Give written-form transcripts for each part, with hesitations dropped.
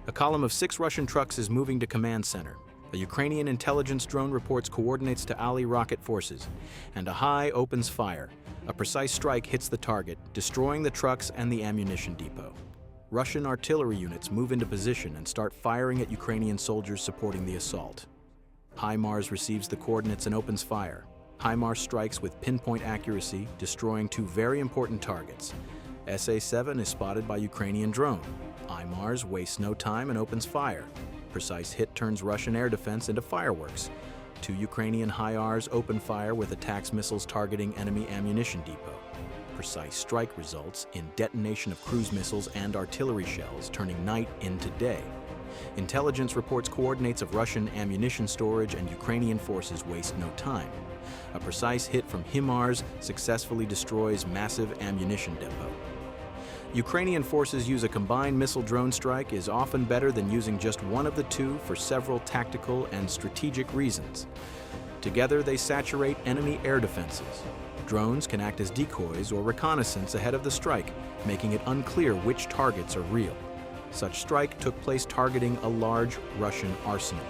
A column of 6 Russian trucks is moving to command center. A Ukrainian intelligence drone reports coordinates to ally rocket forces, and a high opens fire. A precise strike hits the target, destroying the trucks and the ammunition depot. Russian artillery units move into position and start firing at Ukrainian soldiers supporting the assault. HIMARS receives the coordinates and opens fire. HIMARS strikes with pinpoint accuracy, destroying 2 very important targets. SA-7 is spotted by Ukrainian drone. HIMARS wastes no time and opens fire. Precise hit turns Russian air defense into fireworks. 2 Ukrainian HIMARS open fire with attacks missiles targeting enemy ammunition depot. Precise strike results in detonation of cruise missiles and artillery shells, turning night into day. Intelligence reports coordinates of Russian ammunition storage, and Ukrainian forces waste no time. A precise hit from HIMARS successfully destroys massive ammunition depot. Ukrainian forces use a combined missile-drone strike is often better than using just one of the two for several tactical and strategic reasons. Together, they saturate enemy air defenses. Drones can act as decoys or reconnaissance ahead of the strike, making it unclear which targets are real. Such strike took place targeting a large Russian arsenal.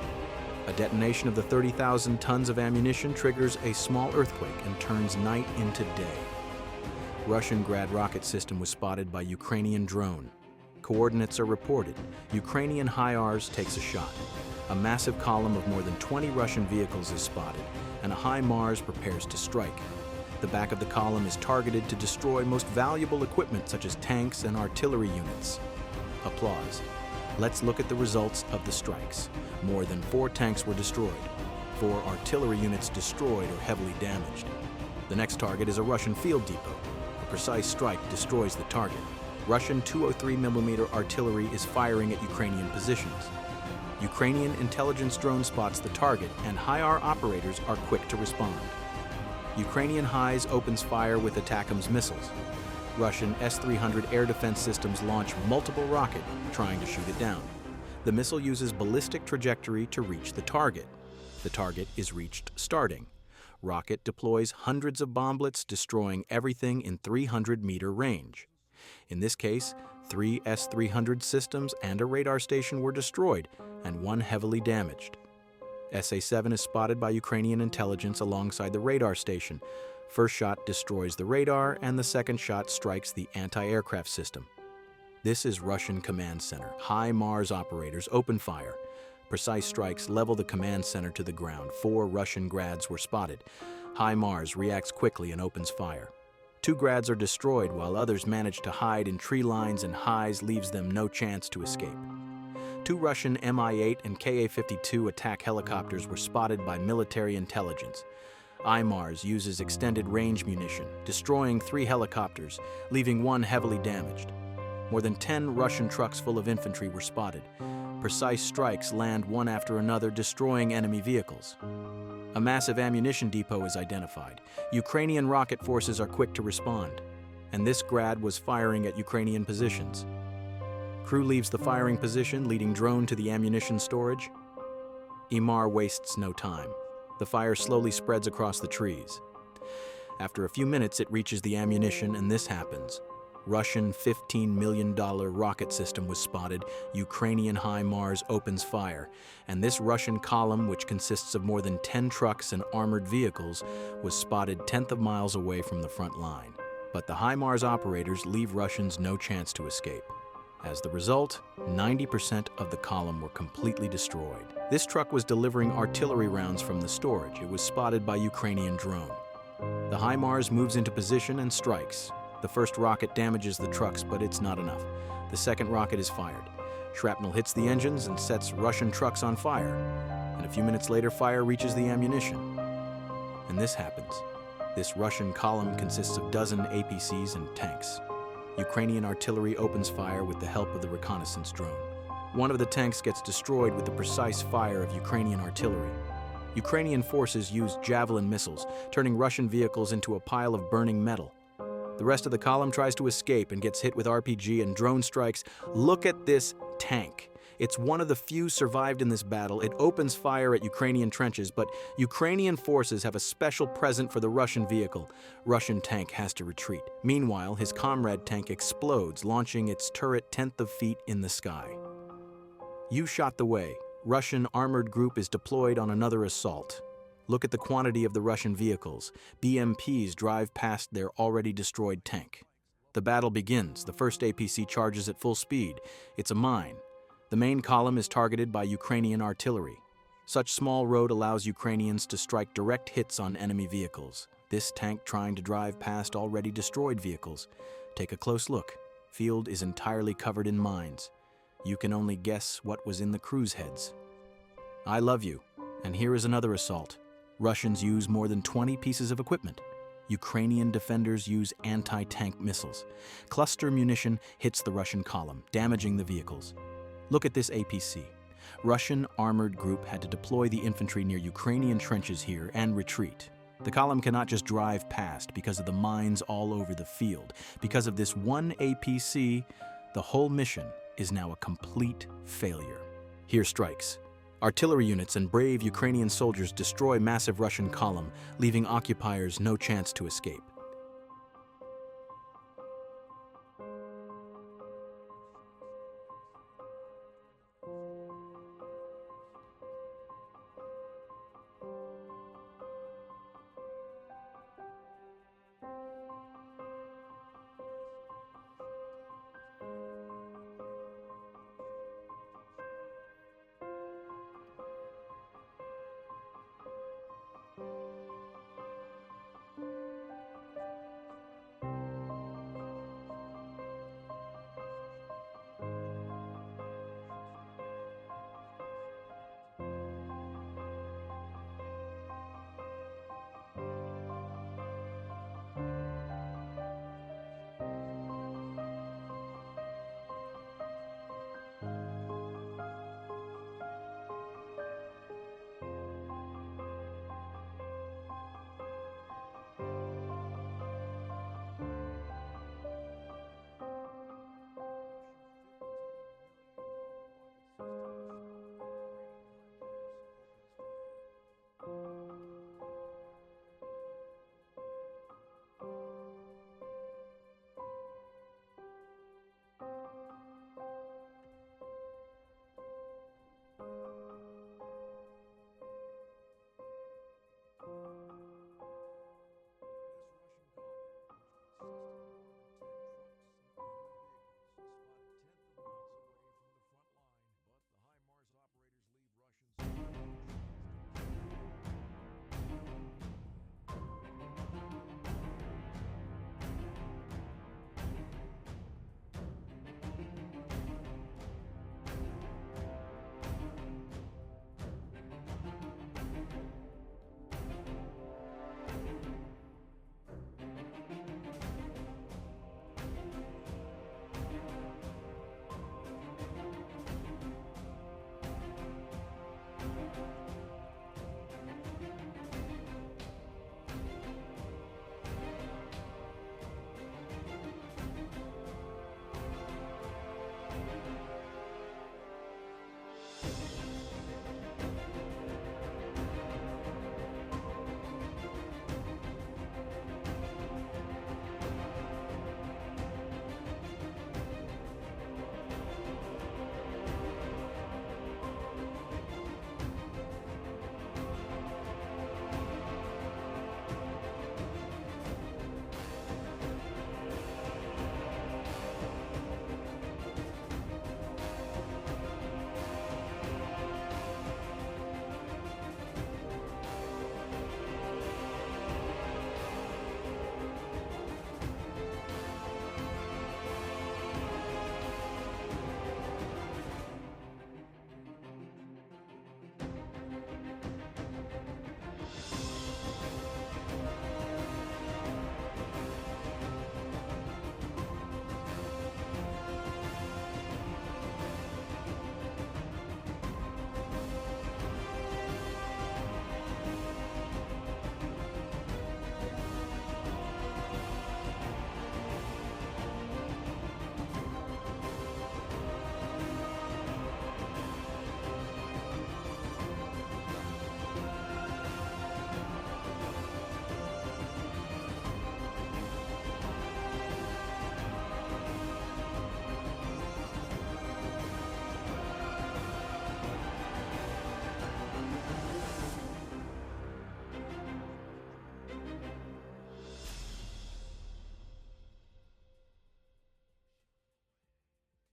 A detonation of the 30,000 tons of ammunition triggers a small earthquake and turns night into day. Russian Grad rocket system was spotted by Ukrainian drone. Coordinates are reported. Ukrainian HIMARS takes a shot. A massive column of more than 20 Russian vehicles is spotted, and a HIMARS prepares to strike. The back of the column is targeted to destroy most valuable equipment such as tanks and artillery units. Applause. Let's look at the results of the strikes. More than 4 tanks were destroyed. 4 artillery units destroyed or heavily damaged. The next target is a Russian field depot. A precise strike destroys the target. Russian 203mm artillery is firing at Ukrainian positions. Ukrainian intelligence drone spots the target, and HIMARS operators are quick to respond. Ukrainian HIMARS opens fire with ATACMS missiles. Russian S-300 air defense systems launch multiple rockets, trying to shoot it down. The missile uses ballistic trajectory to reach the target. The target is reached starting. Rocket deploys hundreds of bomblets, destroying everything in 300-meter range. In this case, 3 S-300 systems and a radar station were destroyed, and 1 heavily damaged. SA-7 is spotted by Ukrainian intelligence alongside the radar station. First shot destroys the radar, and the second shot strikes the anti-aircraft system. This is Russian command center. HIMARS operators open fire. Precise strikes level the command center to the ground. 4 Russian Grads were spotted. HIMARS reacts quickly and opens fire. 2 Grads are destroyed, while others manage to hide in tree lines, and HIMARS leaves them no chance to escape. 2 Russian Mi-8 and Ka-52 attack helicopters were spotted by military intelligence. HIMARS uses extended range munition, destroying 3 helicopters, leaving 1 heavily damaged. More than 10 Russian trucks full of infantry were spotted. Precise strikes land one after another, destroying enemy vehicles. A massive ammunition depot is identified. Ukrainian rocket forces are quick to respond, and this Grad was firing at Ukrainian positions. Crew leaves the firing position, leading drone to the ammunition storage. HIMARS wastes no time. The fire slowly spreads across the trees. After a few minutes, it reaches the ammunition, and this happens. Russian $15 million rocket system was spotted. Ukrainian HIMARS opens fire, and this Russian column, which consists of more than 10 trucks and armored vehicles, was spotted tenth of miles away from the front line. But the HIMARS operators leave Russians no chance to escape. As the result, 90% of the column were completely destroyed. This truck was delivering artillery rounds from the storage. It was spotted by Ukrainian drone. The HIMARS moves into position and strikes. The first rocket damages the trucks, but it's not enough. The second rocket is fired. Shrapnel hits the engines and sets Russian trucks on fire. And a few minutes later, fire reaches the ammunition. And this happens. This Russian column consists of dozen APCs and tanks. Ukrainian artillery opens fire with the help of the reconnaissance drone. One of the tanks gets destroyed with the precise fire of Ukrainian artillery. Ukrainian forces use javelin missiles, turning Russian vehicles into a pile of burning metal. The rest of the column tries to escape and gets hit with RPG and drone strikes. Look at this tank. It's one of the few survived in this battle. It opens fire at Ukrainian trenches, but Ukrainian forces have a special present for the Russian vehicle. Russian tank has to retreat. Meanwhile, his comrade tank explodes, launching its turret tenth of feet in the sky. You shot the way. Russian armored group is deployed on another assault. Look at the quantity of the Russian vehicles. BMPs drive past their already destroyed tank. The battle begins. The first APC charges at full speed. It's a mine. The main column is targeted by Ukrainian artillery. Such small road allows Ukrainians to strike direct hits on enemy vehicles. This tank trying to drive past already destroyed vehicles. Take a close look. Field is entirely covered in mines. You can only guess what was in the cruise heads. I love you. And here is another assault. Russians use more than 20 pieces of equipment. Ukrainian defenders use anti-tank missiles. Cluster munition hits the Russian column, damaging the vehicles. Look at this APC. Russian armored group had to deploy the infantry near Ukrainian trenches here and retreat. The column cannot just drive past because of the mines all over the field. Because of this one APC, the whole mission is now a complete failure. Here strikes. Artillery units and brave Ukrainian soldiers destroy massive Russian column, leaving occupiers no chance to escape.